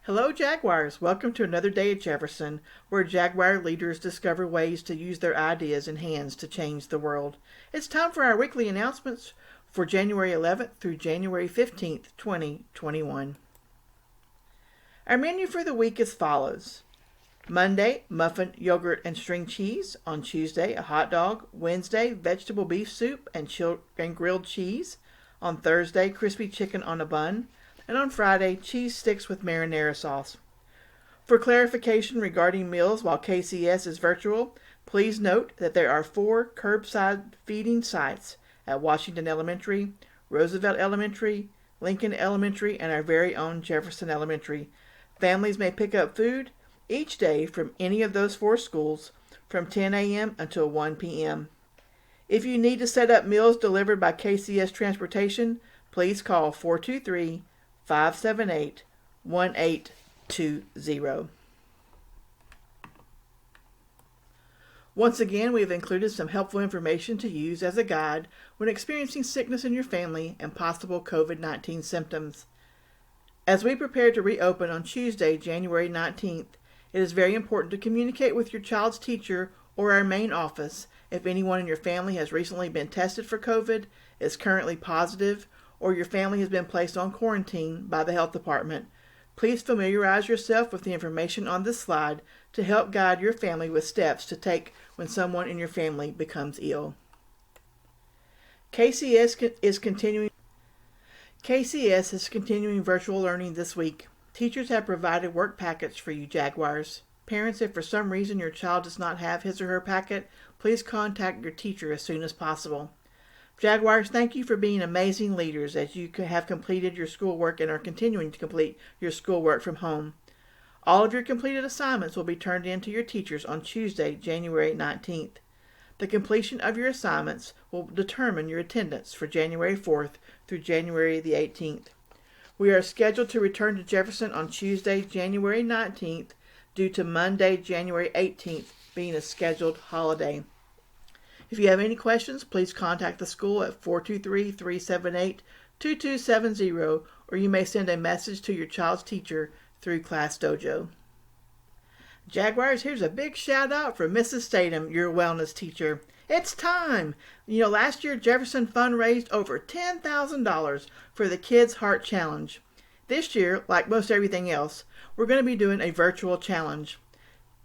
Hello, Jaguars. Welcome to another day at Jefferson, where Jaguar leaders discover ways to use their ideas and hands to change the world. It's time for our weekly announcements for January 11th through January 15th, 2021. Our menu for the week is follows. Monday, muffin, yogurt, and string cheese. On Tuesday, a hot dog. Wednesday, vegetable beef soup and grilled cheese. On Thursday, crispy chicken on a bun. And on Friday, cheese sticks with marinara sauce. For clarification regarding meals while KCS is virtual, please note that there are 4 curbside feeding sites at Washington Elementary, Roosevelt Elementary, Lincoln Elementary, and our very own Jefferson Elementary. Families may pick up food each day from any of those 4 schools from 10 a.m. until 1 p.m. If you need to set up meals delivered by KCS Transportation, please call 423-578-1820. Once again, we have included some helpful information to use as a guide when experiencing sickness in your family and possible COVID-19 symptoms. As we prepare to reopen on Tuesday, January 19th, it is very important to communicate with your child's teacher or our main office if anyone in your family has recently been tested for COVID, is currently positive, or your family has been placed on quarantine by the health department. Please familiarize yourself with the information on this slide to help guide your family with steps to take when someone in your family becomes ill. KCS is continuing virtual learning this week. Teachers have provided work packets for you, Jaguars. Parents, if for some reason your child does not have his or her packet, please contact your teacher as soon as possible. Jaguars, thank you for being amazing leaders as you have completed your schoolwork and are continuing to complete your schoolwork from home. All of your completed assignments will be turned in to your teachers on Tuesday, January 19th. The completion of your assignments will determine your attendance for January 4th through January the 18th. We are scheduled to return to Jefferson on Tuesday, January 19th, due to Monday, January 18th being a scheduled holiday. If you have any questions, please contact the school at 423-378-2270, or you may send a message to your child's teacher through Class Dojo. Jaguars, here's a big shout out for Mrs. Statham, your wellness teacher. It's time! Last year Jefferson fundraised over $10,000 for the Kids Heart Challenge. This year, like most everything else, we're going to be doing a virtual challenge.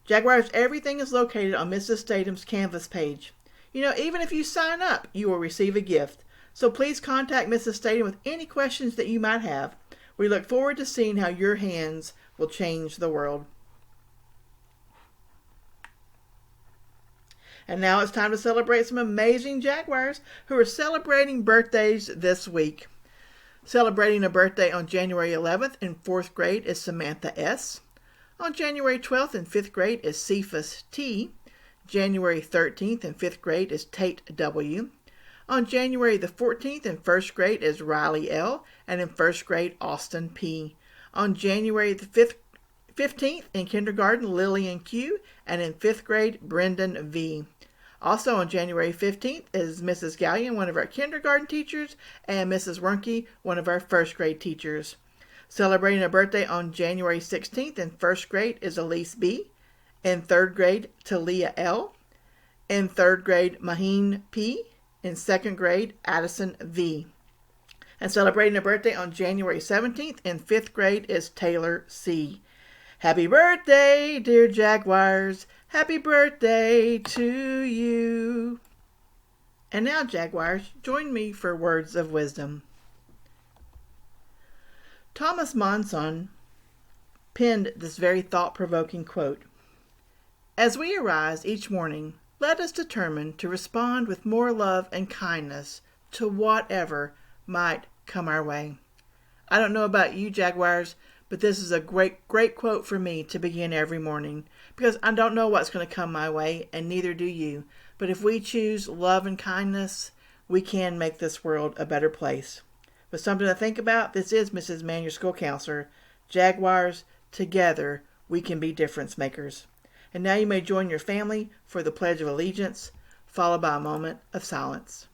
Jaguars, everything is located on Mrs. Statham's Canvas page. Even if you sign up, you will receive a gift. So please contact Mrs. Statham with any questions that you might have. We look forward to seeing how your hands will change the world. And now it's time to celebrate some amazing Jaguars who are celebrating birthdays this week. Celebrating a birthday on January 11th in 4th grade is Samantha S. On January 12th in 5th grade is Cephas T. January 13th in 5th grade is Tate W. On January the 14th in 1st grade is Riley L. And in 1st grade, Austin P. On January the 15th in kindergarten, Lillian Q. And in 5th grade, Brendan V. Also on January 15th is Mrs. Gallion, one of our kindergarten teachers, and Mrs. Wernke, one of our 1st grade teachers. Celebrating a birthday on January 16th in 1st grade is Elise B. In 3rd grade, Talia L. In 3rd grade, Maheen P. In 2nd grade, Addison V. And celebrating a birthday on January 17th in 5th grade is Taylor C. Happy birthday, dear Jaguars. Happy birthday to you. And now, Jaguars, join me for words of wisdom. Thomas Monson penned this very thought-provoking quote. As we arise each morning, let us determine to respond with more love and kindness to whatever might come our way. I don't know about you, Jaguars, but this is a great quote for me to begin every morning, because I don't know what's going to come my way, and neither do you. But if we choose love and kindness, we can make this world a better place. But something to think about, this is Mrs. Mann, your school counselor. Jaguars, together we can be difference makers. And now you may join your family for the Pledge of Allegiance, followed by a moment of silence.